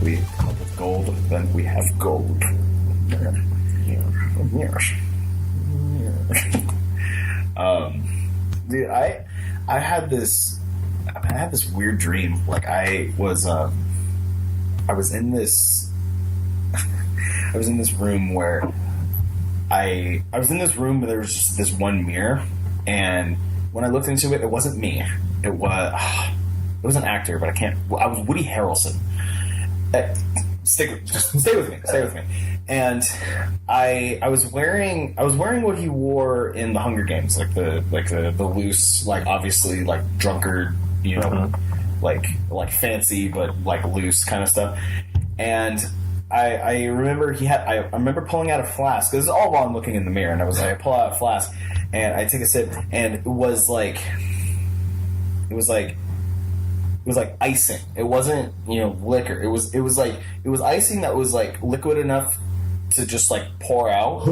we come up with gold, then we have gold. Yes. Dude, I had this weird dream. Like I was in this room where I was in this room where there was just this one mirror, and when I looked into it, it wasn't me. It was an actor, but I was Woody Harrelson. Stay with me. And I was wearing what he wore in the Hunger Games, like the loose, like obviously like drunkard, you know, like fancy but like loose kind of stuff. And I remember I remember pulling out a flask. This is all while I'm looking in the mirror, and I pull out a flask and I take a sip, and it was like icing. It wasn't, liquor. It was icing that was like liquid enough to just like pour out.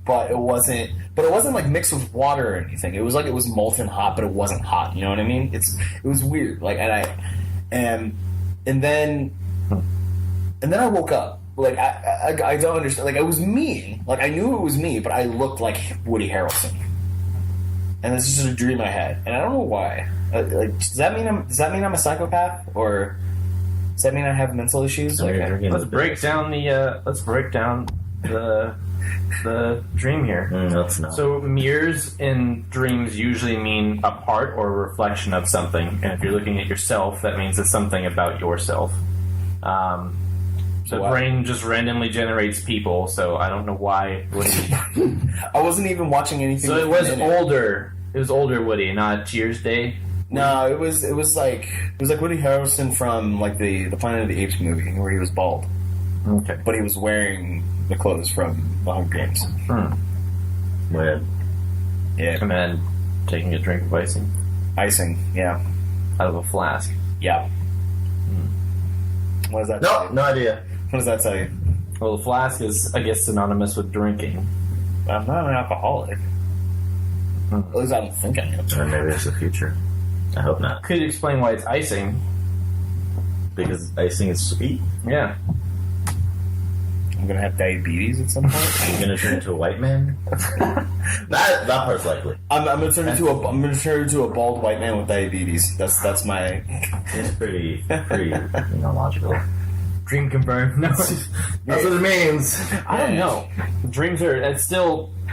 But it wasn't like mixed with water or anything. It was like it was molten hot, but it wasn't hot. You know what I mean? It was weird. Like, and then I woke up. Like I don't understand. Like it was me. Like I knew it was me, but I looked like Woody Harrelson. And this is just a dream I had, and I don't know why. Like, does that mean I'm a psychopath, or does that mean I have mental issues? Like, let's break down the dream here. Let's not. So mirrors in dreams usually mean a part or a reflection of something, and if you're looking at yourself, that means it's something about yourself. So the brain just randomly generates people, so I don't know why Woody... I wasn't even watching anything. So it was older. It was older Woody, not Cheers Day. No, it was like Woody Harrelson from like the Planet of the Apes movie where he was bald. Okay. But he was wearing the clothes from the Hunger Games. Weird. Yeah. And then taking a drink of icing. Icing, yeah. Out of a flask. Yeah. What does that tell you? No idea. What does that tell you? Well, the flask is, I guess, synonymous with drinking. I'm not an alcoholic. At least I don't think I am. Or maybe it's the future. I hope not. Could you explain why it's icing? Because icing is sweet. Yeah. I'm gonna have diabetes at some point. You're gonna turn into a white man. that part's likely. I'm gonna turn into a bald white man with diabetes. That's my. It's pretty logical. Dream confirmed. No. That's what it means. I don't know. Dreams are...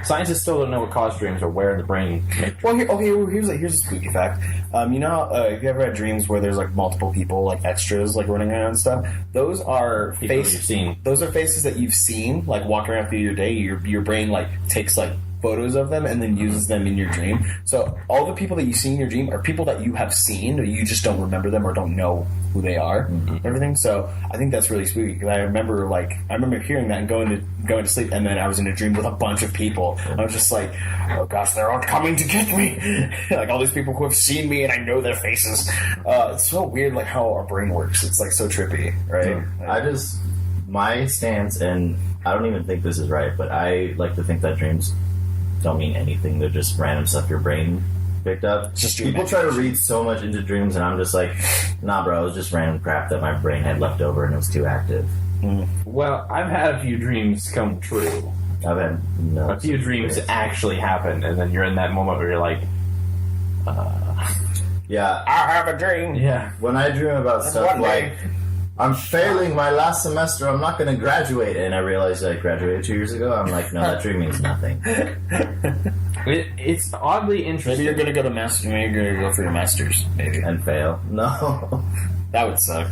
Scientists still don't know what causes dreams or where in the brain... Well, here's a spooky fact. You know, if you ever had dreams where there's like multiple people, like extras, like running around and stuff, those are faces you've seen. Those are faces that you've seen, like walking around through your day. Your brain like takes like photos of them and then uses them in your dream. So all the people that you see in your dream are people that you have seen, or you just don't remember them or don't know who they are. Everything. So I think that's really spooky, because I remember hearing that and going to sleep, and then I was in a dream with a bunch of people. I was just like, oh gosh, they're all coming to get me. Like all these people who have seen me and I know their faces. It's so weird, like how our brain works. It's like so trippy, right? My stance, and I don't even think this is right, but I like to think that dreams don't mean anything. They're just random stuff your brain picked up. People try to read so much into dreams, and I'm just like, nah, bro, it was just random crap that my brain had left over, and it was too active. Well, I've had a few dreams come true. I've had a few dreams actually happen, and then you're in that moment where you're like, yeah, I have a dream. Yeah. When I dream about stuff like, I'm failing my last semester, I'm not going to graduate, and I realized I graduated 2 years ago, I'm like, no, that dream means nothing. It's oddly interesting. Maybe you're going to go to maybe you're going to go for your master's, maybe. And fail. No. That would suck.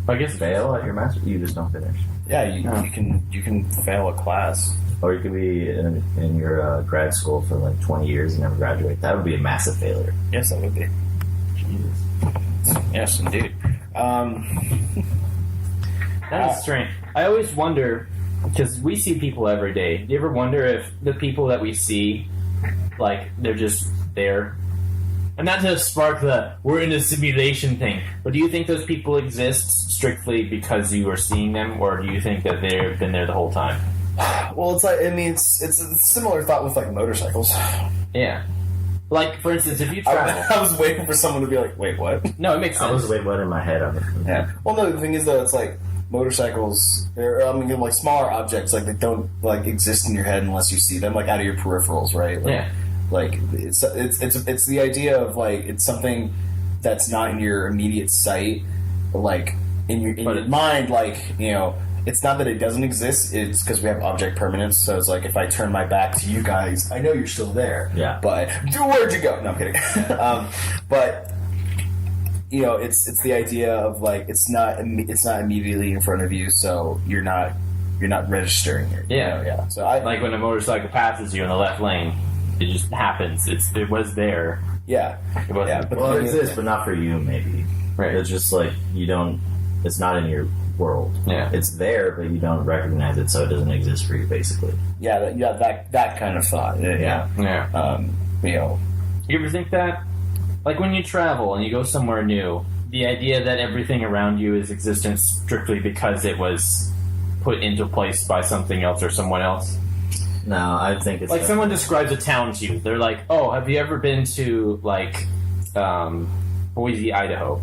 I guess fail at your master's? You just don't finish. Yeah, you can fail a class. Or you could be in your grad school for like 20 years and never graduate. That would be a massive failure. Yes, that would be. Jesus. Yes, indeed. That is strange. I always wonder, because we see people every day. Do you ever wonder if the people that we see, like, they're just there? And not to spark we're in a simulation thing, but do you think those people exist strictly because you are seeing them, or do you think that they've been there the whole time? Well, it's like, I mean, it's a similar thought with like motorcycles. Yeah. Like, for instance, if you travel... I was waiting for someone to be like, wait, what? No, it makes sense. I was waiting in my head. Yeah. Well, no, the thing is, though, it's like motorcycles, like smaller objects, like they don't like exist in your head unless you see them, like out of your peripherals, right? Like, yeah. Like it's the idea of like it's something that's not in your immediate sight, like in your mind, like it's not that it doesn't exist. It's because we have object permanence. So it's like if I turn my back to you guys, I know you're still there. Yeah. But where'd you go? No, I'm kidding. But it's the idea of like it's not immediately in front of you, so you're not registering it. Yeah. Yeah. So like when a motorcycle passes you in the left lane, it just happens. It was there. Yeah. It wasn't. But it exists, but not for you. Maybe. Right. It's just like you don't. It's not in your world. Yeah. It's there, but you don't recognize it, so it doesn't exist for you, basically. Yeah, that kind of thought. Yeah. You ever think that? Like when you travel and you go somewhere new, the idea that everything around you is existent strictly because it was put into place by something else or someone else? No, I think it's... Like someone describes a town to you. They're like, oh, have you ever been to, like, Boise, Idaho?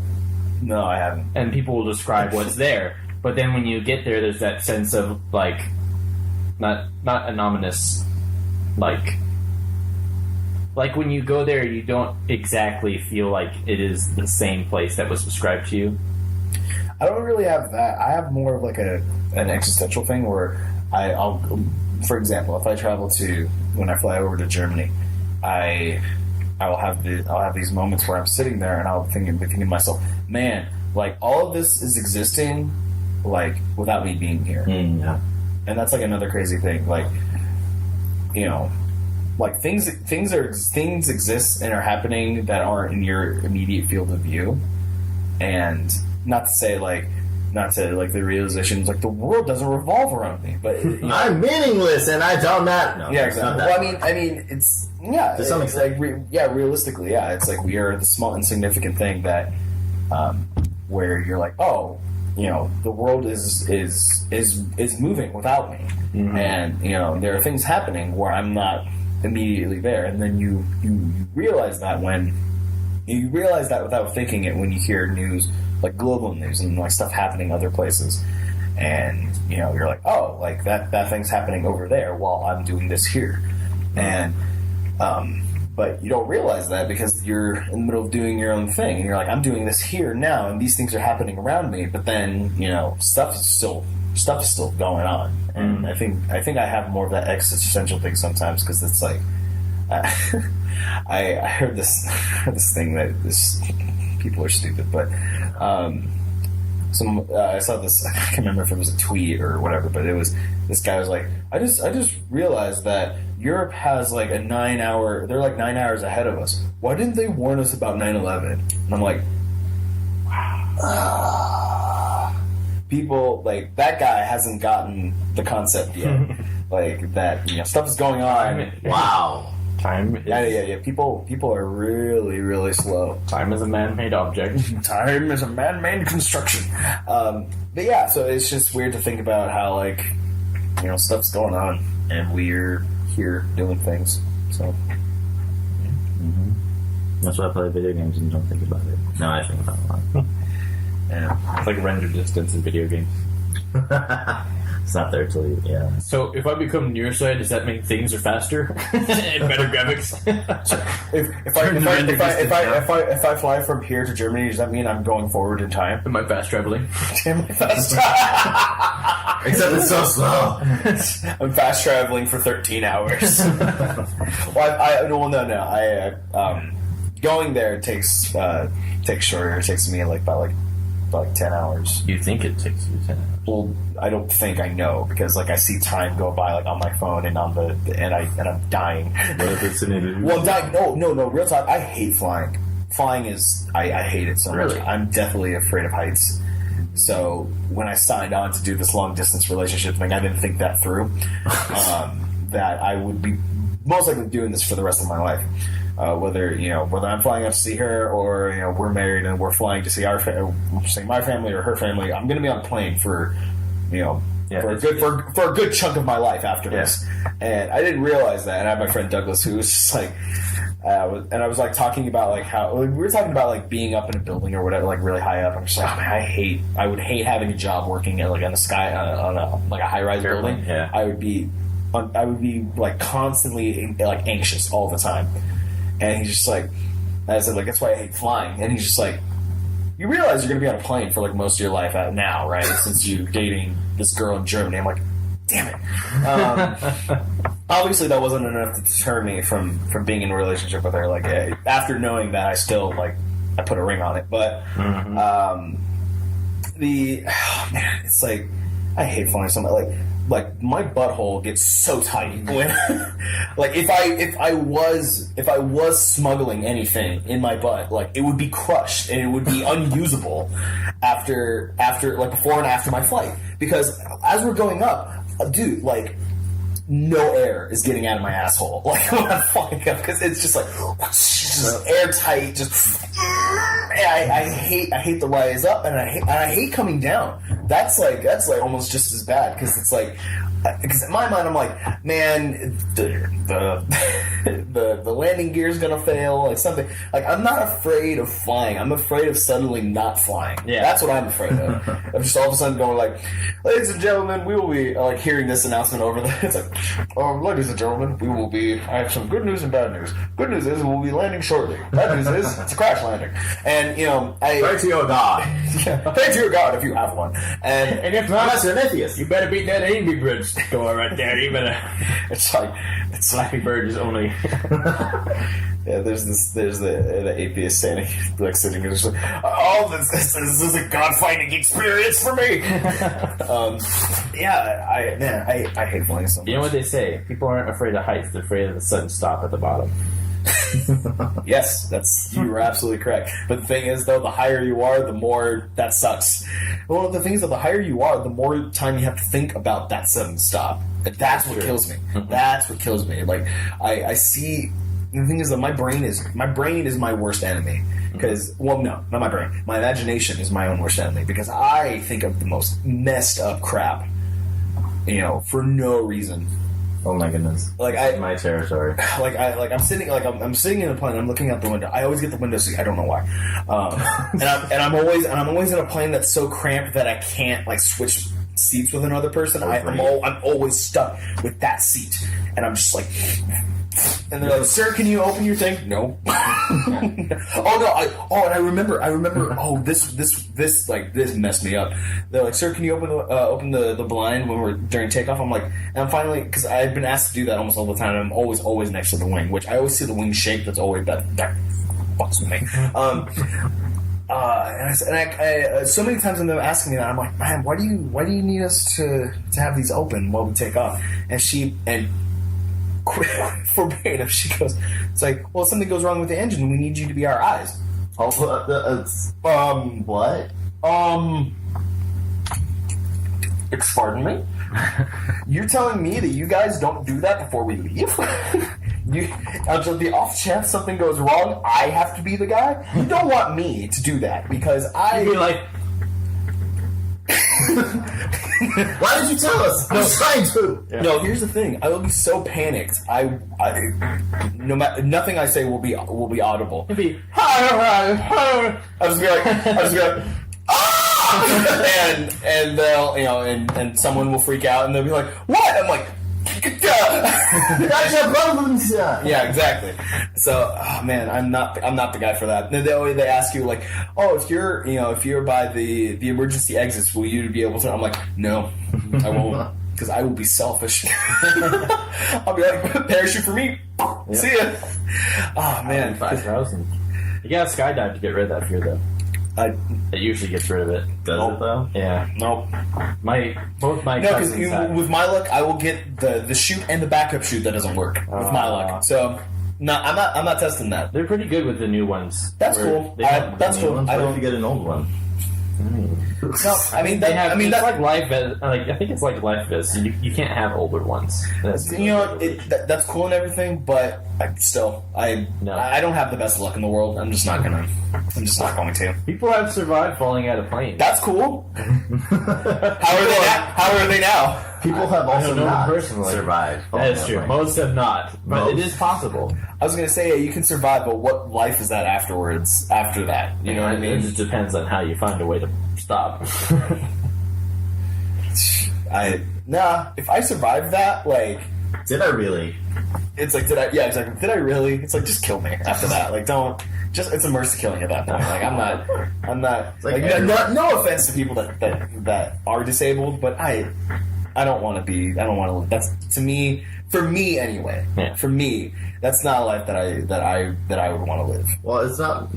No, I haven't. And people will describe what's there. But then when you get there, there's that sense of, like, not anonymous, like when you go there, you don't exactly feel like it is the same place that was described to you. I don't really have that. I have more of like an existential thing where I'll, for example, if I travel when I fly over to Germany, I'll have these moments where I'm sitting there and I'll be thinking to myself, man, like all of this is existing, like without me being here. Yeah. And that's like another crazy thing, like like things exist and are happening that aren't in your immediate field of view, and not the realization is like the world doesn't revolve around me, but I'm meaningless and I don't know. No, yeah, exactly. Well, I mean, it's to some extent. Realistically, yeah, it's like we are the small insignificant thing that, where you're like, oh, the world is moving without me, mm-hmm. and there are things happening where I'm not immediately there, and then you realize that without thinking it when you hear news, like global news and like stuff happening other places, and you're like, oh, like that thing's happening over there while I'm doing this here, and but you don't realize that because you're in the middle of doing your own thing, and you're like, I'm doing this here now, and these things are happening around me, but then stuff is still going on, and I think I have more of that existential thing sometimes because it's like I heard this thing that people are stupid, but I saw this. I can't remember if it was a tweet or whatever, but it was this guy was like, I just realized that Europe has like they're like 9 hours ahead of us. Why didn't they warn us about 9/11? And I'm like, wow. People like that guy hasn't gotten the concept yet. Like that, stuff is going on. Wow. Time is, yeah. People are really, really slow. Time is a man-made object. Time is a man-made construction. But yeah, so it's just weird to think about how like stuff's going on and we're here doing things. So mm-hmm. That's why I play video games and don't think about it. No, I think about it a lot. Yeah, it's like render distance in video games. It's not there till you, yeah. So if I become nearsighted, does that mean things are faster and better graphics? If I fly from here to Germany, does that mean I'm going forward in time? Am I fast traveling? Except it's so slow. I'm fast traveling for 13 hours. Going there takes shorter. It takes me about 10 hours. You think it takes you 10 hours? Well, I don't think I know because I see time go by on my phone and on and I'm dying. What if it's an interview? Well, no, real talk. I hate flying. Flying is I hate it so much. I'm definitely afraid of heights. So when I signed on to do this long distance relationship thing, I didn't think that through. That I would be most likely doing this for the rest of my life. Whether I'm flying out to see her or we're married and we're flying to see my family or her family, I'm going to be on a plane for a good chunk of my life after this. And I didn't realize that. And I had my friend Douglas who was just like, And I was like talking about like how we were talking about like being up in a building or whatever, like really high up. I'm just like, oh, man, I would hate having a job working at like on the sky on a like a high rise building. Yeah. I would be like constantly like anxious all the time. And he's just like, I said like that's why I hate flying. And he's just like, you realize you're gonna be on a plane for like most of your life now, right? Since you're dating this girl in Germany. I'm like, damn it. Obviously, that wasn't enough to deter me from being in a relationship with her. Like, after knowing that, I still, like, I put a ring on it. But, it's like, I hate flying so much. Like, my butthole gets so tight when, like, if I was smuggling anything in my butt, like, it would be crushed and it would be unusable after, like, before and after my flight. Because as we're going up, dude, like, no air is getting out of my asshole. Like, when I'm flying up, because it's just like, just airtight, just, I hate the rise up, and I hate coming down. That's like almost just as bad, because it's like, because in my mind I'm like, man, the landing gear is gonna fail, like something. Like, I'm not afraid of flying. I'm afraid of suddenly not flying. Yeah, that's what I'm afraid of. I'm just all of a sudden going like, ladies and gentlemen, we will be like hearing this announcement over there. It's like, ladies and gentlemen, we will be. I have some good news and bad news. Good news is we'll be landing shortly. Bad news is it's a crash landing. And you know, pray to your God. Pray to your God if you have one. And if not, unless you're an atheist, you better beat that Angry Birds door right there. You better. It's like Flappy Bird is only. Yeah, there's the atheist standing, like sitting there, just like, oh, this is a God-finding experience for me. I hate flying so much. You know what they say? People aren't afraid of heights; they're afraid of the sudden stop at the bottom. Yes, you are absolutely correct. But the thing is, though, the higher you are, the more that sucks. Well, the thing is, though, the higher you are, the more time you have to think about that sudden stop. That's what kills me. That's what kills me. Like, I see. The thing is that my brain is my worst enemy. Because, well, no, not my brain. My imagination is my own worst enemy. Because I think of the most messed up crap, you know, for no reason. Oh my goodness! Like my territory. I'm sitting in a plane. I'm looking out the window. I always get the window seat. I don't know why. And I'm always in a plane that's so cramped that I can't like switch seats with another person. I'm always stuck with that seat, and I'm just like. And they're like, "Sir, can you open your thing?" No. And I remember. Oh, this messed me up. They're like, "Sir, can you open the blind when we're during takeoff?" I'm like, and I'm finally, because I've been asked to do that almost all the time. And I'm always next to the wing, which I always see the wing shake. That's always that fucks with me. And so many times when they're asking me that, I'm like, man, why do you need us to have these open while we take off? And verbatim, she goes, it's like, well, if something goes wrong with the engine, we need you to be our eyes. What? Pardon me? You're telling me that you guys don't do that before we leave? The off chance something goes wrong, I have to be the guy? You don't want me to do that, because You'd be like... Why did you tell us? I was trying to. Yeah. No, here's the thing. I will be so panicked. No matter, nothing I say will be audible. It'll be I'll just be like, ah! and they'll, you know, and someone will freak out and they'll be like, what? I'm like, that's your problems. Yeah, exactly. So, oh man, I'm not the guy for that. They ask you like, oh, if you're by the emergency exits, will you be able to? I'm like, no, I won't, because I will be selfish. I'll be like, parachute for me. Yep. See ya. Oh man, 5,000. You gotta skydive to get rid of that fear, though. It usually gets rid of it. Does it though? Yeah. Nope. Both my no, because with my luck, I will get the chute and the backup chute that doesn't work with my luck. So, no, I'm not testing that. They're pretty good with the new ones. That's cool. That's cool. I don't get an old one. No, I mean, it's like life vest. I think it's like life vest. You can't have older ones. That's cool and everything, but I don't have the best luck in the world. I'm just not going to. People have survived falling out of planes. That's cool. How are they now? People have I also don't know not personally. survived. That is true. Most have not, but it is possible. I was gonna say, yeah, you can survive, but what life is that afterwards? After that, you know what I mean? It just depends on how you find a way to stop. If I survived that, like, Did I really? it's like, did I? Yeah, exactly. Did I really? It's like, just kill me after that. Like, don't. Just, it's a mercy killing at that point. Like, I'm not. Like no offense to people that are disabled, but I don't want to be. I don't want to. That's, to me, for me anyway. Yeah. For me, that's not a life that I would want to live. Well, it's not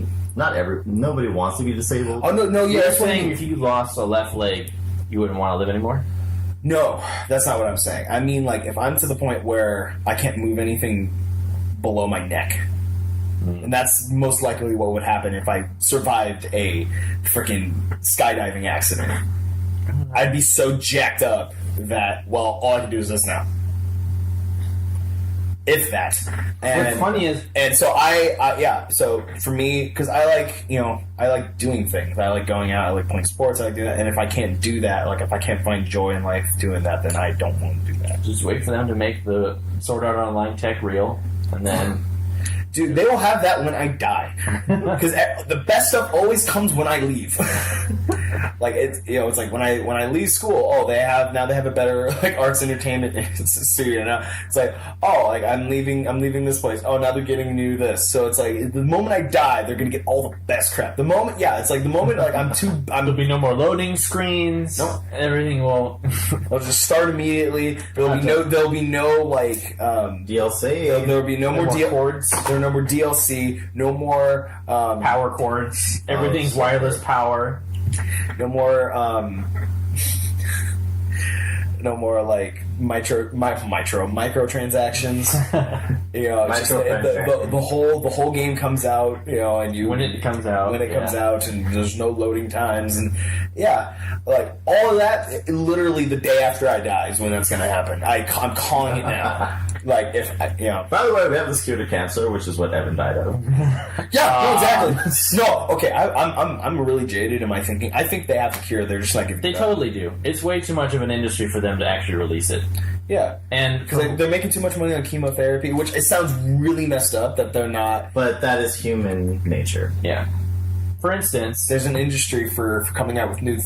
nobody wants to be disabled. Oh no, yeah. You're That's what I saying mean. if you lost a left leg, you wouldn't want to live anymore? No, that's not what I'm saying. I mean, like, if I'm to the point where I can't move anything below my neck, and that's most likely what would happen if I survived a freaking skydiving accident. I'd be so jacked up well, all I can do is this now. If that. And what's funny is, and so so for me, because I like doing things. I like going out, I like playing sports, I like doing that. And if I can't do that, like if I can't find joy in life doing that, then I don't want to do that. just wait for them to make the Sword Art Online tech real, and then... Dude, they will have that when I die. Because the best stuff always comes when I leave. Like, it's like when I leave school, they have a better, like, arts entertainment studio now. It's like, like, I'm leaving this place. Oh, now they're getting new this. So it's like, the moment I die, they're gonna get all the best crap. It's like the moment, like, There'll be no more loading screens. Nope. Everything will... I'll just start immediately. There'll be no like DLC. There'll be no more cords. There are no more DLC. No more Power cords. Everything's so wireless good. power. no more no more like microtransactions. It's just the whole game comes out, and you When it comes out. and there's no loading times, and like all of that. Literally the day after I die is when that's going to happen. I'm calling it now. Like By the way, we have the security cancer, which is what Evan died of. exactly. No, okay. I'm really jaded in my thinking. I think they have the cure. They're just not giving. They totally do. It's way too much of an industry for them to actually release it. Yeah, and because they're making too much money on chemotherapy, which it sounds really messed up that they're not. But that is human nature. Yeah. For instance, there's an industry for coming out with new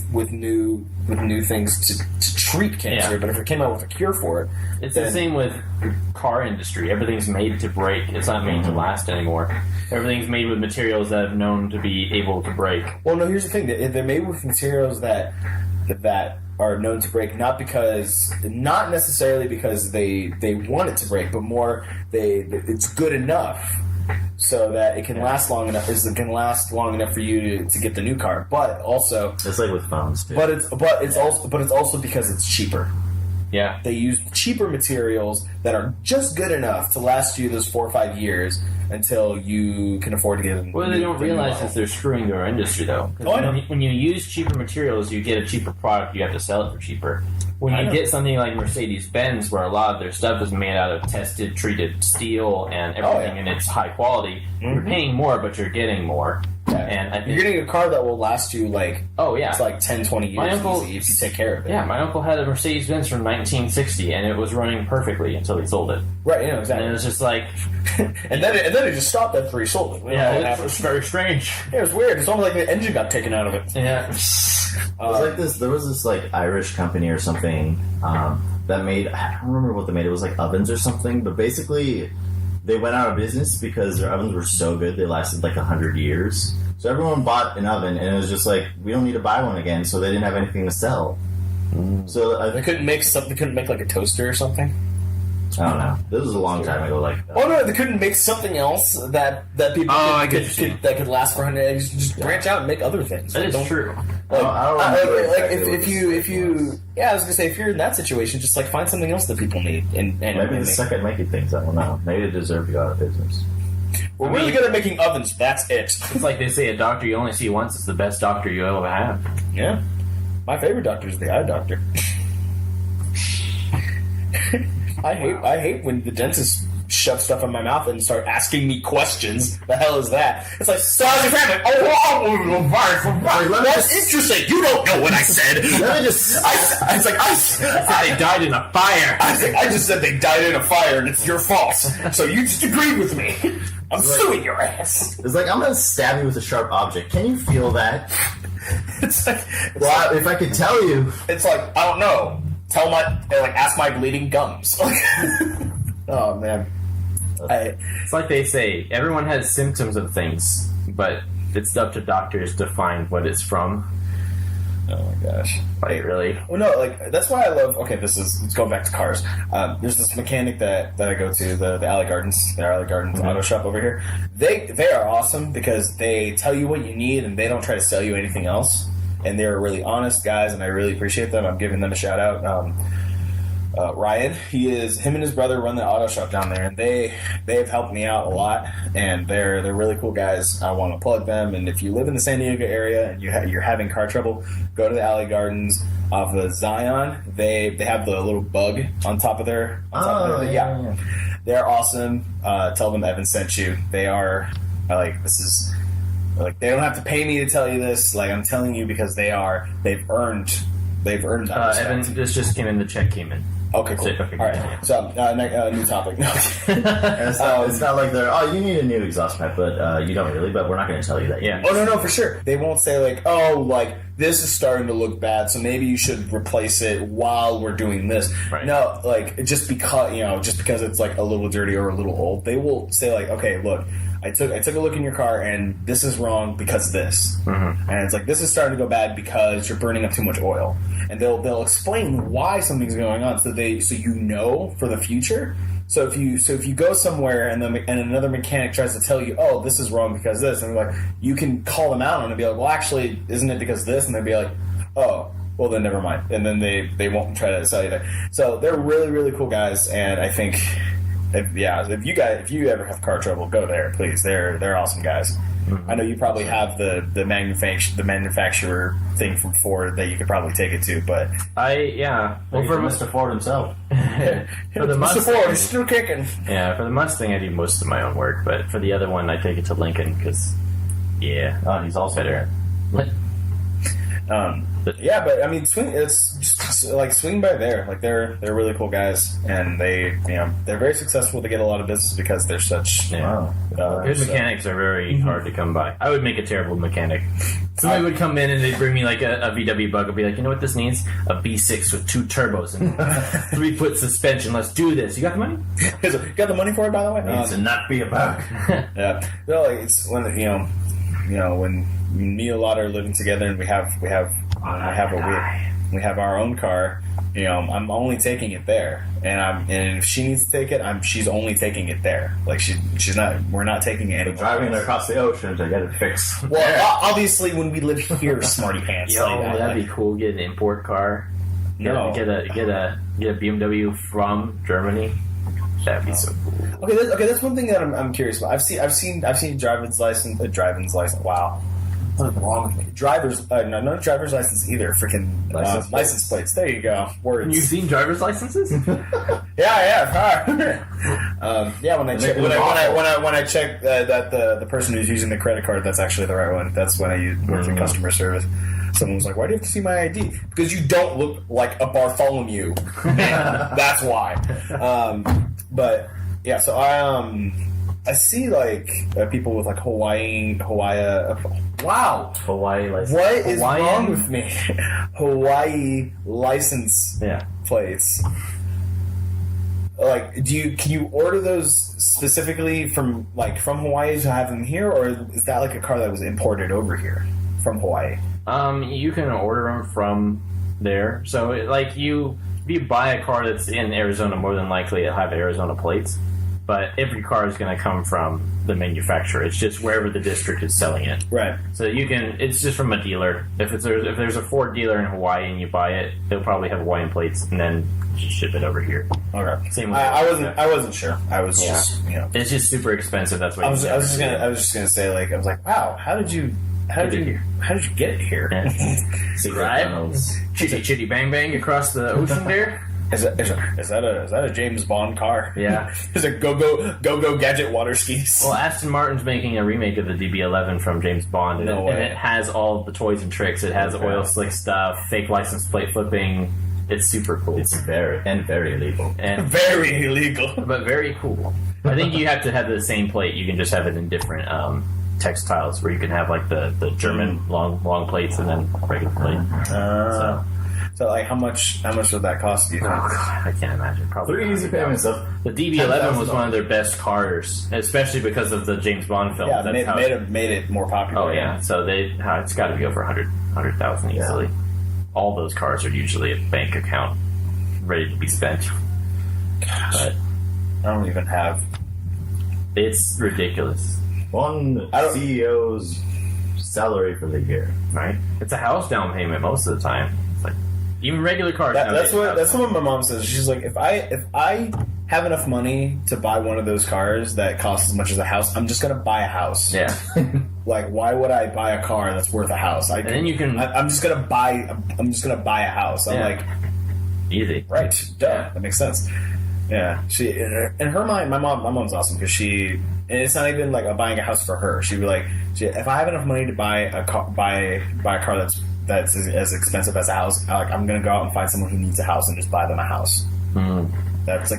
things to treat cancer. Yeah. But if it came out with a cure for it, it's the same with the car industry. Everything's made to break. It's not made to last anymore. Everything's made with materials that are known to be able to break. Well, no. Here's the thing: they're made with materials that are known to break, not necessarily because they want it to break, but more it's good enough so that it can last long enough. It can last long enough for you to get the new car, but also it's like with phones too. But it's also because it's cheaper. Yeah, they use cheaper materials that are just good enough to last you those 4 or 5 years until you can afford to get them. Well, they don't realize that they're screwing their industry, though. When you use cheaper materials, you get a cheaper product. You have to sell it for cheaper. When you get something like Mercedes-Benz, where a lot of their stuff is made out of tested, treated steel and everything in its high quality, you're paying more, but you're getting more. Yeah. And I think you're getting a car that will last you it's like 10, 20 years easy if you take care of it. Yeah, my uncle had a Mercedes-Benz from 1960, and it was running perfectly until he sold it. Right, exactly. And it was just like... and then it just stopped after he sold it. It was very strange. Yeah, it was weird. It's almost like the engine got taken out of it. Yeah. There was this like Irish company or something that made, I don't remember what they made. It was like ovens or something, but basically they went out of business because their ovens were so good they lasted like 100 years. So everyone bought an oven, and it was just like, we don't need to buy one again, so they didn't have anything to sell. So they couldn't make something. They couldn't make like a toaster or something. I don't know. This was a long time ago. They couldn't make something else that people could last for 100 years. Just branch out and make other things. That is true. I was gonna say, if you're in that situation, just like find something else that people need. And maybe the second making things. I don't know. Maybe they deserve to go out of business. We're really good at making ovens. That's it. It's like they say, a doctor you only see once is the best doctor you ever have. Yeah. My favorite doctor is the eye doctor. I hate when the dentist shove stuff in my mouth and start asking me questions. The hell is that? It's like, so how's your family? Oh, that's interesting. You don't know what I said. Let me just. I They died in a fire. I just said they died in a fire and it's your fault. So you just agreed with me. I'm suing your ass. It's like, I'm gonna stab you with a sharp object. Can you feel that? It's like, If I could tell you. it's like, I don't know. Ask my bleeding gums. Oh man. It's like they say, everyone has symptoms of things, but it's up to doctors to find what it's from. Oh my gosh. Like, really? Well, no, like, that's why I love, it's going back to cars. There's this mechanic that I go to, the Alley Gardens, auto shop over here. They are awesome because they tell you what you need and they don't try to sell you anything else. And they're really honest guys, and I really appreciate them. I'm giving them a shout out. Ryan, him and his brother run the auto shop down there, and they've helped me out a lot, and they're really cool guys. I want to plug them, and if you live in the San Diego area and you're having car trouble, go to the Alley Gardens off of Zion. They have the little bug on top of their yeah. They're awesome. Tell them Evan sent you. They are they don't have to pay me to tell you this. Like, I'm telling you because they've earned that. Evan, this just came in. The check came in. Okay, cool. Okay, all right. So, new topic. No. It's not like they're, you need a new exhaust pipe, but you don't really, but we're not going to tell you that. Yeah. Oh, no, for sure. They won't say, this is starting to look bad, so maybe you should replace it while we're doing this. Right. No, just because it's, a little dirty or a little old, they will say, okay, look, I took a look in your car, and this is wrong because of this. Mm-hmm. And it's this is starting to go bad because you're burning up too much oil. And they'll explain why something's going on, so you know for the future. So if you go somewhere and another mechanic tries to tell you, oh, this is wrong because this, and you can call them out on it and be like, well, actually, isn't it because this? And they'd be like, oh, well, then never mind. And then they won't try to sell you that. So they're really, really cool guys, and I think. If you ever have car trouble, go there, please. They're awesome guys. Mm-hmm. I know you probably have the manufacturer thing from Ford that you could probably take it to, but well, for Mr. Ford himself, for the Mr. Ford is still kicking. Yeah, for the Mustang, I do most of my own work, but for the other one, I take it to Lincoln because he's also better. But I mean, swing by there. They're really cool guys, and they're very successful to get a lot of business because they're such. Good mechanics are very hard to come by. I would make a terrible mechanic. Somebody would come in and they'd bring me a VW bug. I'd be like, you know what this needs? A V6 with 2 turbos and 3-foot suspension. Let's do this. You got the money? You got the money for it, by the way? It needs to not be a bug. Yeah. No, it's when when me and Lotta are living together and we have our own car. I'm only taking it there, and if she needs to take it, she's only taking it there. She's not. We're not taking it. Driving it across the ocean to get it fixed. Well, obviously, when we live here, smarty pants. That'd be cool. Get an import car. Get a BMW from Germany. That'd be so cool. Okay. That's one thing that I'm curious about. I've seen driver's license. Wow. What is wrong with me? Not driver's license either. Freaking license plates. There you go. Words. You've seen driver's licenses? Yeah. When I check that the person who's using the credit card, that's actually the right one. That's when I worked in customer service. Someone was like, "Why do you have to see my ID?" Because you don't look like a Bartholomew. Man, that's why. But yeah, so I see people with Hawaii license. What is wrong with me? Hawaii license plates. Can you order those specifically from Hawaii to have them here, or is that a car that was imported over here from Hawaii? You can order them from there. So if you buy a car that's in Arizona, more than likely it'll have Arizona plates. But every car is going to come from the manufacturer. It's just wherever the district is selling it. Right. So it's just from a dealer. If there's a Ford dealer in Hawaii and you buy it, they'll probably have Hawaiian plates, and then just ship it over here. Okay. Same with I wasn't sure. I was just It's just super expensive. That's why I was just gonna say I was like, wow, how did you get it here? Drive chitty chitty bang bang across the ocean there. Is that a James Bond car? Yeah. Is it go gadget water skis? Well, Aston Martin's making a remake of the DB11 from James Bond, and, and it has all the toys and tricks. It has oil slick stuff, fake license plate flipping. It's super cool. It's very illegal. And very illegal. But very cool. I think you have to have the same plate. You can just have it in different textiles, where you can have like the German long plates and then regular plate. So like, how much would that cost you? Oh, God, I can't imagine. Probably 3 easy payments. The DB11 was one of their best cars, especially because of the James Bond film. Yeah, made it more popular. Oh yeah, so it's got to be over 100,000 easily. Yeah. All those cars are usually a bank account ready to be spent. Gosh, but I don't even have. It's ridiculous. One CEO's salary for the year, right? It's a house down payment most of the time. It's like even regular cars. That's what my mom says. She's like, if I have enough money to buy one of those cars that costs as much as a house, I'm just gonna buy a house. Yeah. Like, why would I buy a car that's worth a house? Then you can. I'm just gonna buy a house. I'm like, easy, right? Duh. Yeah. That makes sense. Yeah. She, in her mind, my mom's awesome because and it's not even like buying a house for her. She'd be like, if I have enough money to buy a car, that's as expensive as a house, I'm gonna go out and find someone who needs a house and just buy them a house. Mm. That's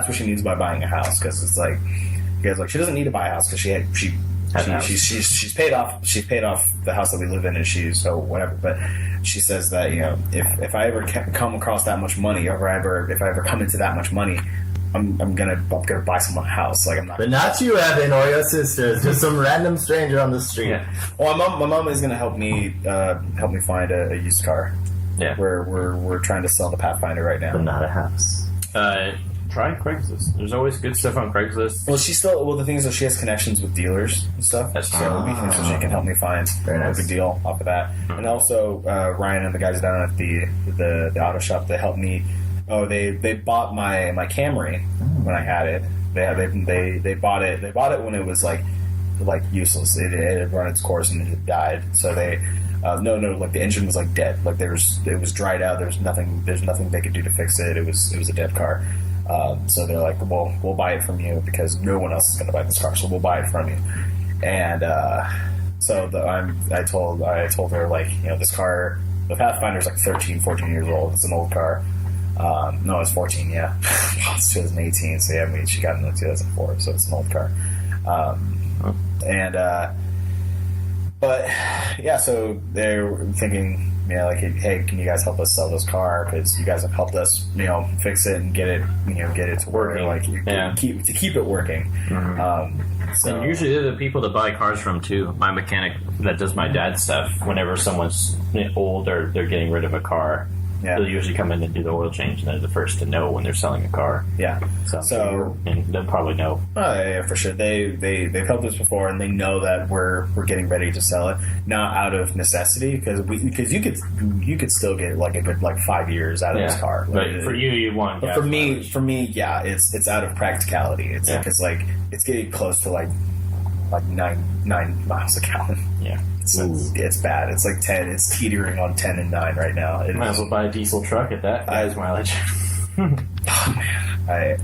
what she needs by buying a house, because it's like, because like she doesn't need to buy a house because she's paid off the house that we live in, and so whatever. But she says that, if I ever come across that much money, or if I ever come into that much money, I'm gonna buy someone a house. Like, I'm not. But not you, Evan, or your sisters. Just some random stranger on the street. Yeah. Well, my mom is gonna help me find a used car. Yeah. We're trying to sell the Pathfinder right now, but not a house. Try Craigslist. There's always good stuff on Craigslist. Well, the thing is that she has connections with dealers and stuff. That's true. So she can help me find a good deal off of that. Mm-hmm. And also, Ryan and the guys down at the auto shop, they helped me. Oh, they bought my Camry when I had it. They bought it. They bought it when it was like useless. It had run its course and it had died. So they. Like the engine was like dead. Like it was dried out. There's nothing they could do to fix it. It was a dead car. So they're like, well, we'll buy it from you because no one else is going to buy this car, so we'll buy it from you. And I told her, like, this car, the Pathfinder's like 13, 14 years old. It's an old car. No, it's 14. Yeah, it's 2018. So yeah, she got it in 2004, so it's an old car. But yeah, so they're thinking, like, hey, can you guys help us sell this car? Because you guys have helped us, fix it and get it to work, keep it working. Mm-hmm. So and usually they're the people that buy cars from too. My mechanic that does my dad's stuff. Whenever someone's old or they're getting rid of a car, they'll usually come in and do the oil change, and they're the first to know when they're selling a car. Yeah. So and they'll probably know. Oh yeah, for sure. They've helped us before, and they know that we're getting ready to sell it, not out of necessity, because you could still get like a good 5 years out of this car. But for you want. But for me, yeah, it's out of practicality. It's getting close to like 9 miles a gallon. Yeah. It's bad. It's like 10. It's teetering on 10 and 9 right now. Might as well buy a diesel truck at that mileage. Oh man,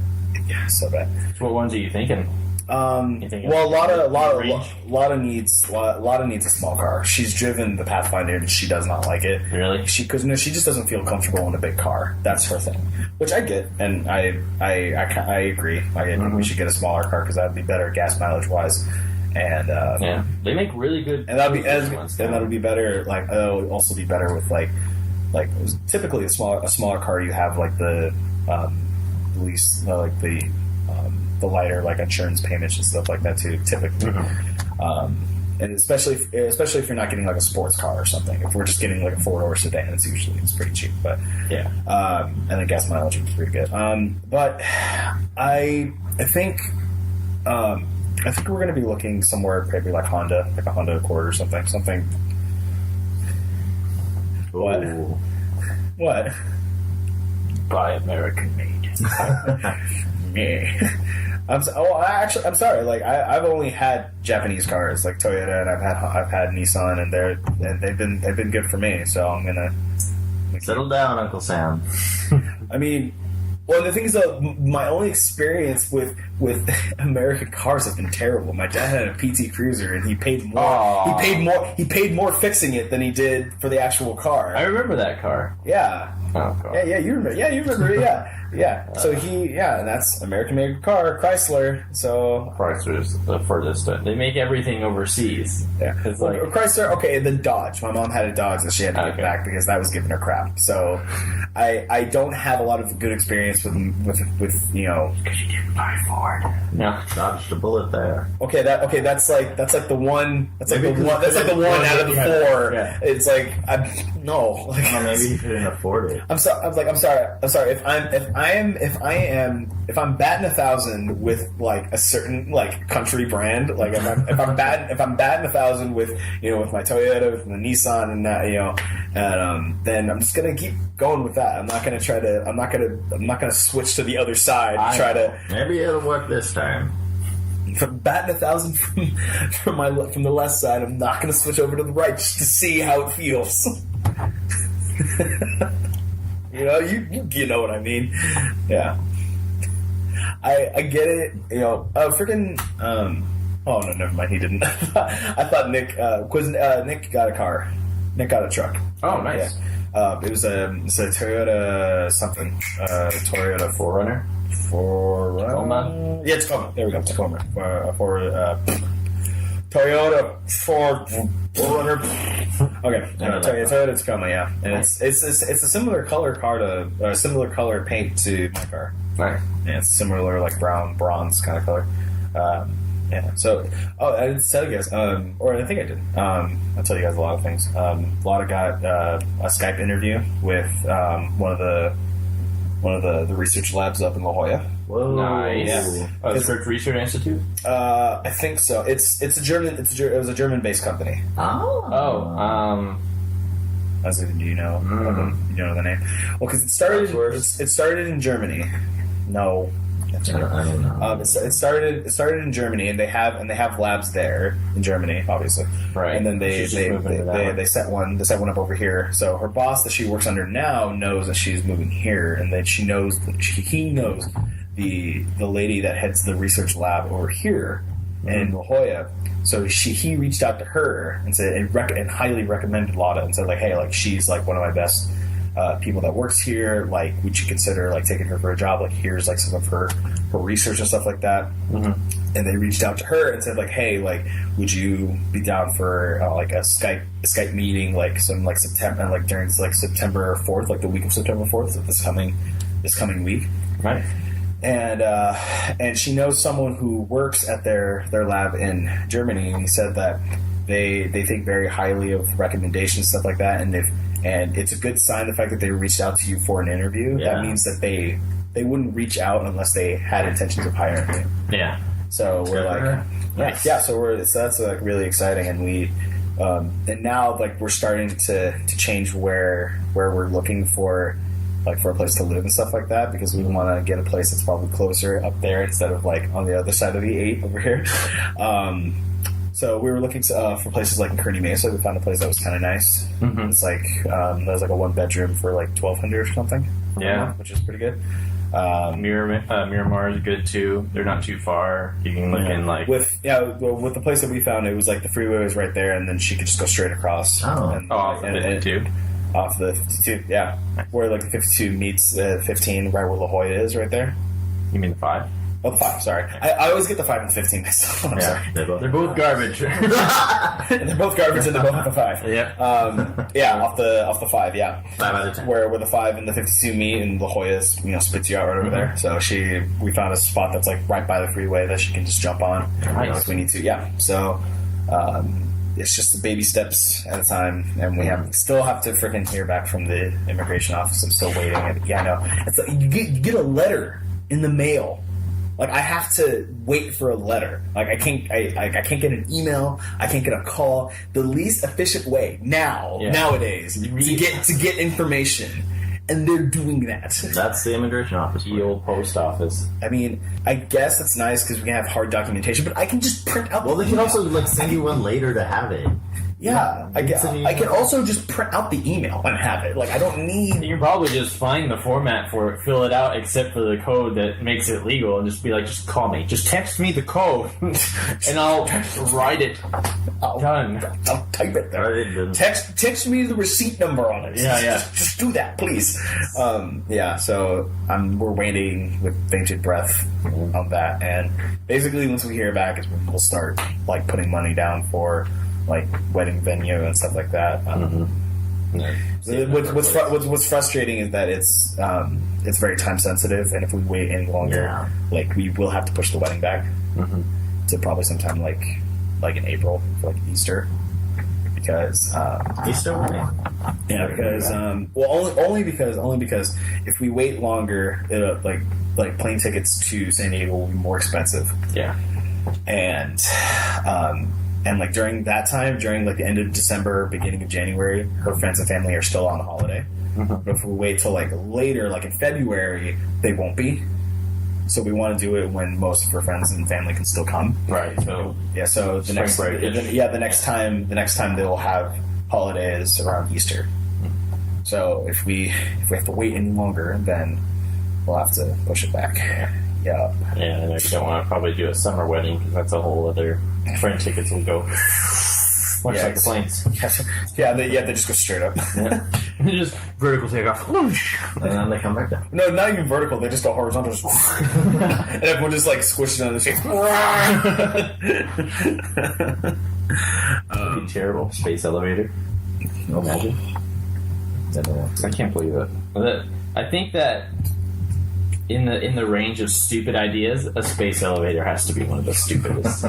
so bad. So what ones are you thinking? Well, a lot of needs a small car. She's driven the Pathfinder and she does not like it. Really? She just doesn't feel comfortable in a big car. That's her thing, which I get, and I agree. I think we should get a smaller car because that would be better gas mileage wise. And they make really good. And that'll be better. Like, it'll also be better with like typically a smaller car. You have like the least the lighter like insurance payments and stuff like that too. Typically, and especially if you're not getting like a sports car or something. If we're just getting like a 4-door sedan, it's pretty cheap. But yeah, and the gas mileage is pretty good. But I think. I think we're going to be looking somewhere maybe like Honda, like a Honda Accord or something. What? What? Buy American made. Yeah. I'm sorry. Like I've only had Japanese cars like Toyota, and I've had Nissan, and they've been good for me. So I'm gonna settle down, Uncle Sam. I mean, Well, the thing is, though, my only experience with American cars has been terrible. My dad had a PT Cruiser, and he paid more. Aww. He paid more fixing it than he did for the actual car. I remember that car. Yeah. Oh, God. Yeah, you remember. Yeah, you remember. Yeah. So and that's American-made car, Chrysler. So Chrysler's the furthest. They make everything overseas. yeah, It's like Chrysler. Okay, then Dodge. My mom had a Dodge that she had to give back because that was giving her crap. So I don't have a lot of good experience with because you didn't buy Ford. no. Dodged a bullet there. Okay, that's like the one out of the four. Yeah. It's like no. Like, Well, maybe you couldn't afford it. I'm sorry. If I'm batting 1,000 with like a certain like country brand, like if I'm batting 1,000 with with my Toyota, with my Nissan, and that and then I'm just gonna keep going with that. I'm not gonna switch to the other side and try to. Maybe it'll work this time. If I'm batting 1,000 from the left side, I'm not gonna switch over to the right just to see how it feels. You know what I mean? Yeah. I get it. Freaking. Oh no, never mind. He didn't. I thought Nick got a car. Nick got a truck. Oh, nice. Yeah. It's a Toyota something. Toyota 4Runner. Tacoma. Yeah, Tacoma. There we go. Tacoma. Toyota 4Runner. Okay, Toyota Tacoma. Yeah, and it's a similar color similar color paint to my car. Nice. Yeah, it's similar like brown bronze kind of color. Yeah. So, I didn't tell you guys, or I think I did. I'll tell you guys a lot of things. Lotta got a Skype interview with one of the research labs up in La Jolla. Whoa! Nice. Yeah. Search Research Institute. I think so. It was a German-based company. As in, do you know the name? Well, because it started in Germany. No. I don't know. It started in Germany, and they have labs there in Germany, obviously. Right. And then they set one up over here. So her boss that she works under now knows that she's moving here, and that he knows the lady that heads the research lab over here in La Jolla. So he reached out to her and said and highly recommended Lotta and said like, hey, like she's like one of my best people that works here. Like, would you consider like taking her for a job? Like, here's like some of her research and stuff like that. Mm-hmm. And they reached out to her and said like, hey, like, would you be down for like a Skype meeting like September, like during like September 4th, like the week of September 4th, so this coming week, right? And she knows someone who works at their lab in Germany, and he said that they think very highly of recommendations, stuff like that, and it's a good sign the fact that they reached out to you for an interview. Yeah. That means that they wouldn't reach out unless they had intentions of hiring you. Yeah. So we're like, nice. Yeah. So that's like really exciting, and we and now like we're starting to change where we're looking for. Like for a place to live and stuff like that, because we want to get a place that's probably closer up there instead of like on the other side of the 8 over here. So we were looking for places like in Kearny Mesa. We found a place that was kind of nice. Mm-hmm. It's like there's like a 1-bedroom for like $1,200 or something. Yeah, which is pretty good. Miramar is good too. They're not too far. You can look in like with the place that we found. It was like the freeway was right there, and then she could just go straight across. Off the 52. Off the 52, yeah, where like the 52 meets the 15, right where La Jolla is, right there. You mean the 5? Oh, the 5. Sorry, I always get the 5 and the 15 mixed up. I'm sorry. They're both garbage. They're both garbage, and they're both at the 5. Yeah. Off the 5. Yeah. 5 out of 10. Where the 5 and the 52 meet, and La Jolla spits you out right over there. So we found a spot that's like right by the freeway that she can just jump on if we need to. Yeah. So. It's just the baby steps at a time, and we still have to freaking hear back from the immigration office. I'm still waiting. I know. It's like you get a letter in the mail. Like I have to wait for a letter. Like I can't get an email. I can't get a call. The least efficient way nowadays to get information. And they're doing that. That's the immigration office. The old post office. I mean, I guess it's nice because we can have hard documentation, but I can just print out. Well, they can also like send you one later to have it. Yeah, I can also just print out the email and have it. Like, I don't need... You can probably just find the format for it, fill it out, except for the code that makes it legal, and just be like, just call me. Just text me the code, and I'll write it. Done. I'll type it there. Text me the receipt number on it. Yeah. Just do that, please. So we're waiting with bated breath on that, and basically once we hear back, is when we'll start, like, putting money down for... like wedding venue and stuff like that. What's frustrating is that it's very time sensitive, and if we wait any longer, like we will have to push the wedding back to probably sometime like in April for like Easter, because Easter. Yeah, because only because if we wait longer, it'll, like plane tickets to San Diego will be more expensive. Yeah, and like during that time, during like the end of December, beginning of January, her friends and family are still on holiday. But if we wait till like later, like in February, they won't be. So we want to do it when most of her friends and family can still come. Right. So So the next time they'll have holidays around Easter. So if we have to wait any longer, then we'll have to push it back. Yeah. Yeah, and you don't want to probably do a summer wedding because that's a whole other. Train tickets will go much like the planes. They just go straight up. Yeah. Just vertical takeoff. And then they come back down. No, not even vertical. They just go horizontal. And everyone just like squishes on the street. That'd be terrible. Space elevator. Imagine. I can't believe it. I think that in the range of stupid ideas, a space elevator has to be one of the stupidest.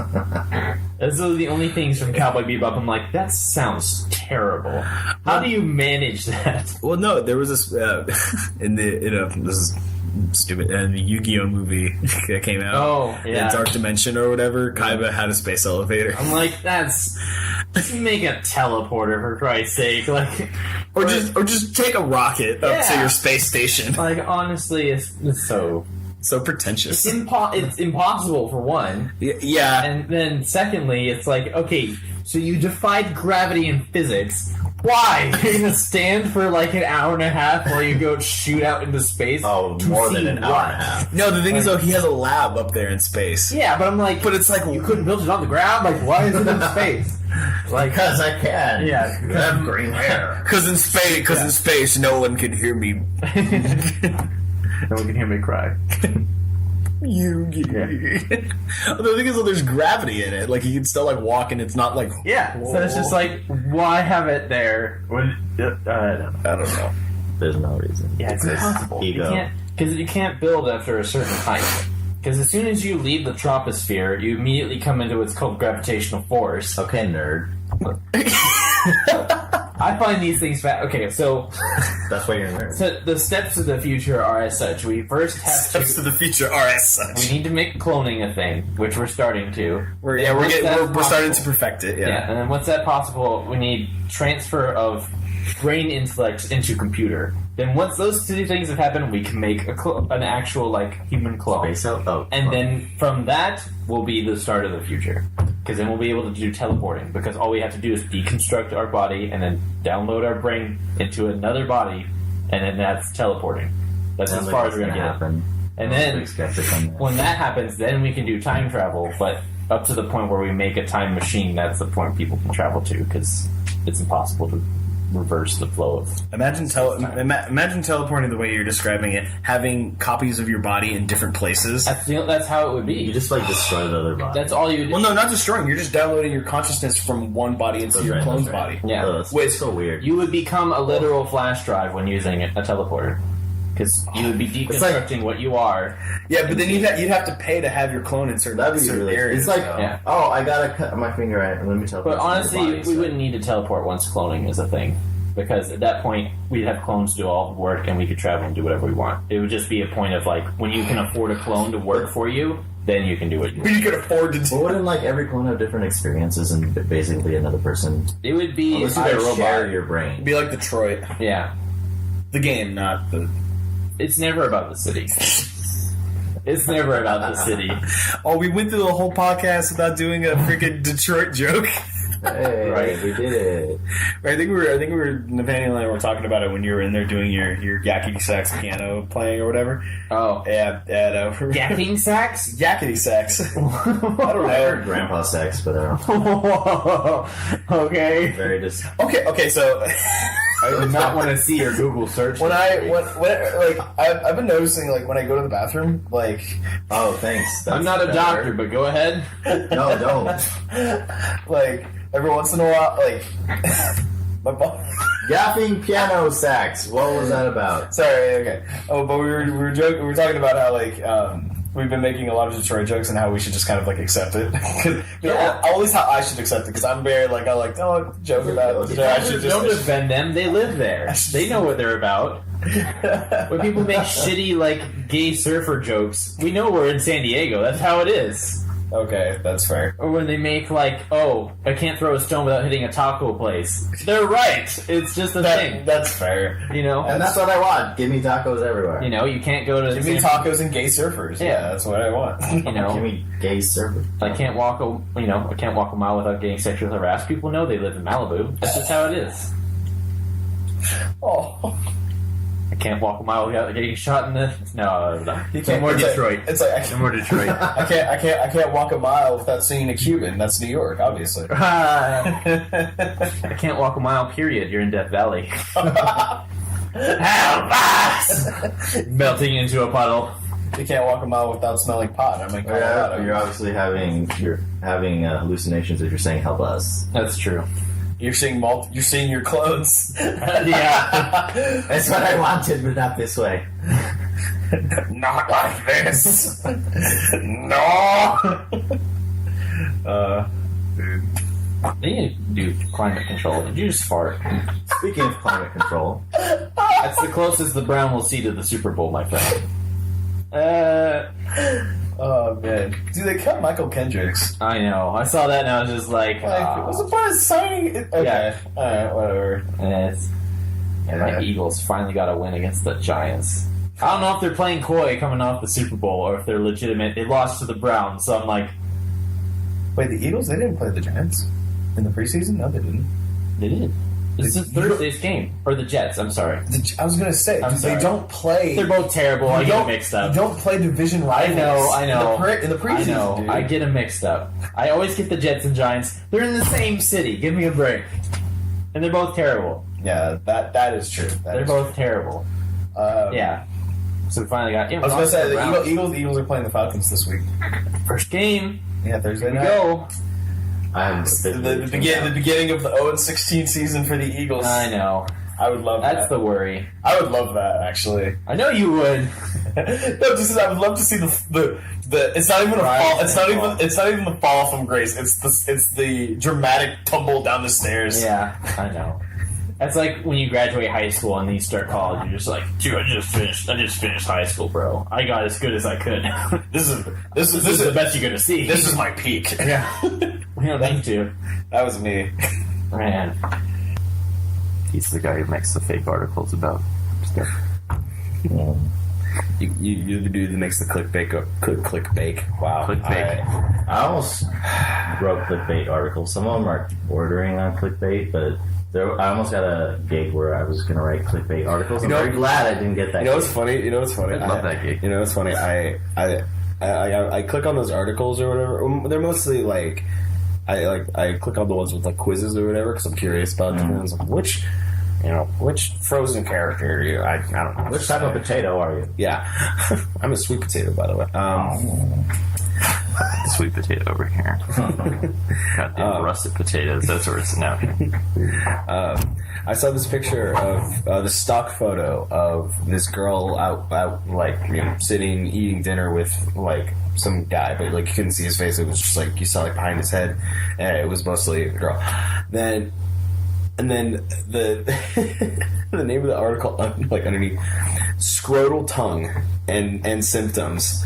Those are the only things from Cowboy Bebop. I'm like, that sounds terrible. How do you manage that? Well, no, there was this this is stupid. And the Yu-Gi-Oh movie that came out. Oh, yeah. Dark Dimension or whatever. Kaiba had a space elevator. I'm like, just make a teleporter for Christ's sake, like, or just take a rocket up to your space station. Like, honestly, it's so pretentious. It's impossible for one. Yeah, and then secondly, it's like, okay, so you defied gravity and physics. Why? You're gonna stand for like an hour and a half while you go shoot out into space? Oh, more than an hour and a half. No, the thing is though, he has a lab up there in space. Yeah, but I'm like, it's like you couldn't build it on the ground. Like, why is it in space? Like, because I can. Yeah, because I have green hair. Because in space, no one can hear me. No one can hear me cry. The thing is, there's gravity in it. Like, you can still like walk, and it's not like so it's just like, why have it there? When I don't know. There's no reason. Yeah, it's impossible. Because you can't build after a certain height. Because as soon as you leave the troposphere, you immediately come into what's called gravitational force. Okay, nerd. I find these things Okay, so that's why you're a nerd. So the steps to the future are as such. We first have steps to the future are as such. We need to make cloning a thing, which we're starting to. We're starting to perfect it. Yeah, and then once that's possible, we need transfer of brain intellect into computer. Then once those two things have happened, we can make an actual like human clone. And then from that will be the start of the future. Because then we'll be able to do teleporting. Because all we have to do is deconstruct our body and then download our brain into another body, and then that's teleporting. That's as far as we're going to get. And then when that happens, then we can do time travel. But up to the point where we make a time machine, that's the point people can travel to. Because it's impossible to reverse the flow of. Imagine teleporting the way you're describing it, having copies of your body in different places. That's how it would be. You just like destroy the other body. That's all you do. Well, no, not destroying. You're just downloading your consciousness from one body into your clone's body. Yeah, it's so weird. You would become a literal flash drive when using a teleporter. Because you would be deconstructing what you are. Yeah, but then you'd have to pay to have your clone in certain areas. It's like, I gotta cut my finger right, and let me teleport. But honestly, we wouldn't need to teleport once cloning is a thing. Because at that point, we'd have clones do all the work, and we could travel and do whatever we want. It would just be a point of, like, when you can afford a clone to work for you, then you can do what you want. You can afford to do. But wouldn't, like, every clone have different experiences and basically another person? It would be unless you guys share your brain. It'd be like Detroit. Yeah. The game, not the... It's never about the city. It's never about the city. Oh, we went through the whole podcast without doing a freaking Detroit joke. Hey, Right. we did it. I think we were Nathaniel and I were talking about it when you were in there doing your yakety sax piano playing or whatever. Oh. And Yakking sax? yakety sax. I don't I know. heard grandpa sex, but I don't Okay. very just. Okay, so I do not want to see your Google search. I've been noticing like when I go to the bathroom, like Oh, thanks. I'm not a doctor, but go ahead. No, don't. like every once in a while, like my ball. Gaffing piano sax. What was that about? Sorry, okay. Oh, but we were joking. We were talking about how like we've been making a lot of Detroit jokes and how we should just kind of like accept it. Yeah. At least how I should accept it because I'm very like I like don't joke about it. I should Don't just defend them. They live there. They know what they're about. When people make shitty, like, gay surfer jokes, we know we're in San Diego. That's how it is. Okay, that's fair. Or when they make, like, oh, I can't throw a stone without hitting a taco place. They're right. It's just a thing. That's fair. You know? And that's what I want. Give me tacos everywhere. You know, you can't go to... Give me tacos and gay surfers. Yeah, that's what I want. You Give know, me gay service. I can't walk a mile without getting sexually harassed. People know they live in Malibu. That's just how it is. Oh. I can't walk a mile without getting shot in the... No. You No can't- more it's like- Detroit. It's like No more Detroit. I can't walk a mile without seeing a Cuban. That's New York, obviously. I can't walk a mile, period. You're in Death Valley. Help us! Melting into a puddle. You can't walk a mile without smelling pot. I'm in Colorado. You're obviously having hallucinations if you're saying help us. That's true. You're seeing your clones. Yeah. That's what I wanted, but not this way. Not like this. No. They need to do climate control. Did you just fart? Speaking of climate control, That's the closest the Brown will see to the Super Bowl, my friend. Oh man, dude, they cut Michael Kendricks. I know. I saw that and I was just like, What's the point of signing it? Okay, Yeah. all right, whatever. My Eagles finally got a win against the Giants. I don't know if they're playing coy coming off the Super Bowl or if they're legitimate. They lost to the Browns, so I'm like, Wait, the Eagles? They didn't play the Giants in the preseason? No, they didn't. they did. This is Thursday's game. Or the Jets, I'm sorry. I was gonna say I'm sorry. they don't play. They're both terrible. I You get don't- them mixed up. You don't play division rivals. I know. In the preseason, I know. dude. I get them mixed up. I always get the Jets and Giants. They're in the same city. Give me a break. And they're both terrible. Yeah, that is true. They're both terrible. Yeah. So we finally got. Yeah, I was gonna say the Browns. Eagles are playing the Falcons this week. First game. Yeah, Thursday Here we night. go. I haven't The beginning of the 0-16 season for the Eagles. I know. I would love That's that. the worry. I would love that actually. I know you would. No, just I would love to see the it's not even a Rise fall. and It's not even the fall from grace. It's the dramatic tumble down the stairs. Yeah, I know. That's like when you graduate high school and then you start college. You're just like, dude, I just finished high school, bro. I got as good as I could. This is This is the best you're gonna see. This is my peak. Yeah. We don't need to. That was me. Man. He's the guy who makes the fake articles about stuff. You're the dude that makes the clickbait. Wow. Clickbait. I almost wrote clickbait articles. Some of them are bordering on clickbait, but I almost got a gig where I was going to write clickbait articles. I'm very glad I didn't get that. You know what's funny? I love that gig. You know what's funny? I click on those articles or whatever. They're mostly like I click on the ones with like quizzes or whatever because I'm curious about them. And I was like, which Frozen character are you? I don't know. Which type of potato are you? Yeah, I'm a sweet potato, by the way. Sweet potato over here. Goddamn russet potatoes. That's where it's now. I saw this picture of the stock photo of this girl out like sitting eating dinner with like some guy, but like you couldn't see his face. It was just like you saw like behind his head, and it was mostly a girl. And then the the name of the article like underneath scrotal tongue and symptoms.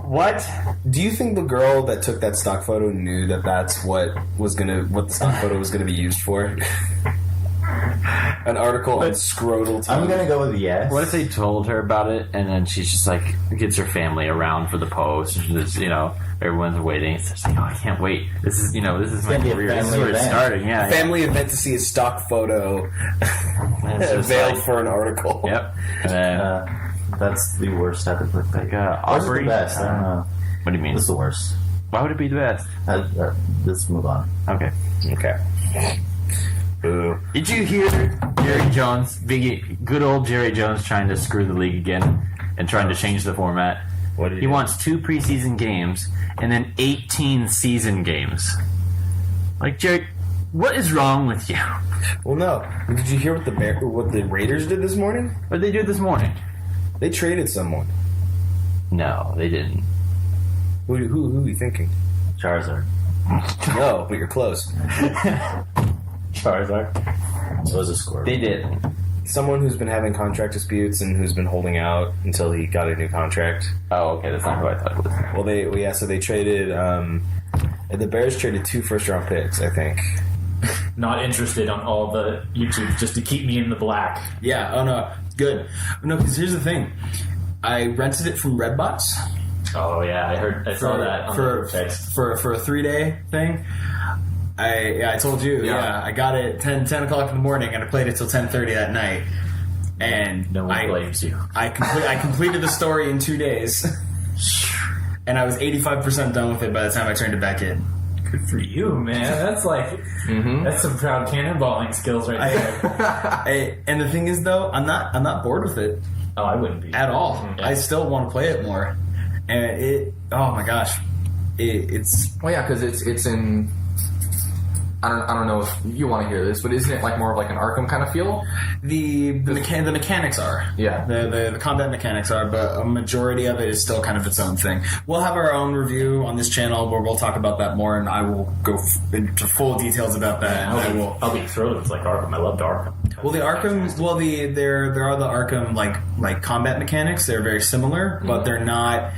What? Do you think the girl that took that stock photo knew that that's what the stock photo was gonna be used for? An article on scrotal tongue. I'm gonna go with yes. What if they told her about it and then she's just like gets her family around for the post? And just, everyone's waiting. It's just like, oh, I can't wait. This is my career. This is where it's starting. Yeah, family event to see a stock photo veiled for an article. Yep. And then, that's the worst type of birthday. Aubrey. The best? I don't know. What do you mean? This is the worst. Why would it be the best? Let's move on. Okay. Boo. Did you hear Jerry Jones, good old Jerry Jones, trying to screw the league again and trying to change the format? What did he wants 2 preseason games and then 18 season games. Like, Jerry, what is wrong with you? Well, no. Did you hear what the Raiders did this morning? What did they do this morning? They traded someone. No, they didn't. Who are you thinking? Charizard. No, but you're close. Charizard. It was a score. They did. Someone who's been having contract disputes and who's been holding out until he got a new contract. Oh, okay, that's not who I thought it was. Well, so they traded. The Bears traded 2 first-round picks, I think. Not interested on all the YouTube just to keep me in the black. Yeah. Oh no. Good. No, because here's the thing. I rented it from Redbox. Oh yeah, I saw that for a 3-day thing. I told you. Yeah, I got it 10 o'clock in the morning, and I played it till 10:30 that night. And no one blames you. I completed the story in 2 days, and I was 85% done with it by the time I turned it back in. Good for you, man. That's like that's some proud cannonballing skills right there. And the thing is, though, I'm not bored with it. Oh, I wouldn't be at all. Yeah. I still want to play it more, and oh my gosh, it's because it's in. I don't know if you want to hear this, but isn't it like more of like an Arkham kind of feel? The mechanics are. Yeah. The combat mechanics are, but a majority of it is still kind of its own thing. We'll have our own review on this channel where we'll talk about that more, and I will go into full details about that. I'll be thrilled. It's like Arkham. I loved Arkham. Well, the Arkham. Well, there are the Arkham like combat mechanics. They're very similar, but they're not.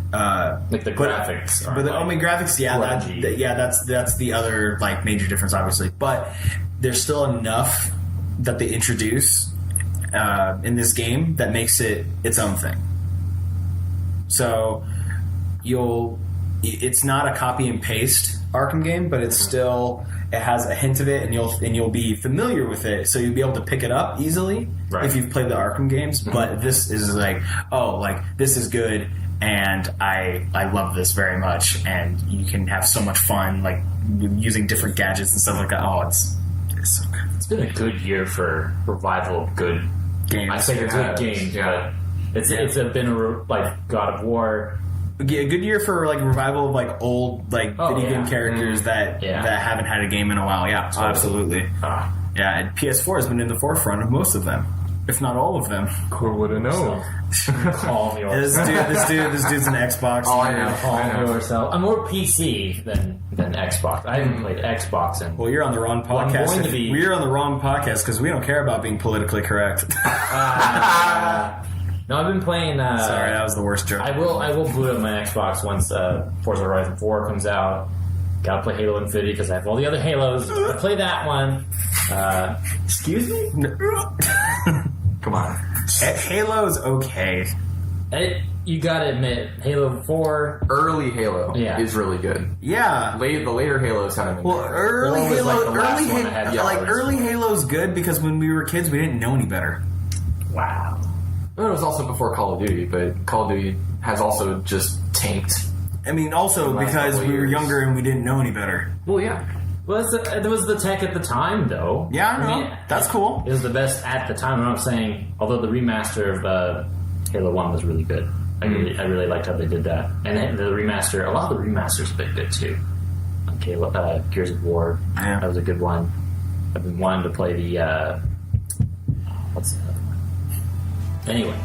Like the graphics, but the only graphics, that's the other like major difference, obviously. But there's still enough that they introduce in this game that makes it its own thing. So it's not a copy and paste Arkham game, but it has a hint of it, and you'll be familiar with it, so you'll be able to pick it up easily if you've played the Arkham games. But this is this is good. And I love this very much, and you can have so much fun, like using different gadgets and stuff like that. Oh, it's so good. It's been a good year for revival of good games. I say good games, but it's been like God of War. Yeah, a good year for like revival of like old video game characters that haven't had a game in a while. Yeah, totally. Absolutely. Yeah, and PS4 has been in the forefront of most of them, if not all of them. Who would have known? Call me this dude's an Xbox. Oh, I know. Call me yourself. I'm more PC than Xbox. I haven't played Xbox in. Well, you're on the wrong podcast. We're on the wrong podcast because we don't care about being politically correct. No, I've been playing. Sorry, that was the worst joke. I will boot up my Xbox once Forza Horizon 4 comes out. Gotta play Halo Infinity because I have all the other Halos. I play that one. Excuse me? Come on. Halo's okay. You gotta admit, Halo 4... Early Halo is really good. Yeah. The later Halo's kind of... Well, early Halo's good because when we were kids, we didn't know any better. Wow. Well, it was also before Call of Duty, but Call of Duty has also just tanked. I mean, also because we were younger and we didn't know any better. Well, yeah. Well, there was the tech at the time, though. Yeah, I know. That's cool. It was the best at the time. I'm not saying, although the remaster of Halo 1 was really good. I really liked how they did that. And the remaster, a lot of the remasters have been good, too. Okay, Gears of War, that was a good one. I've been wanting to play the... what's the other one? Anyway.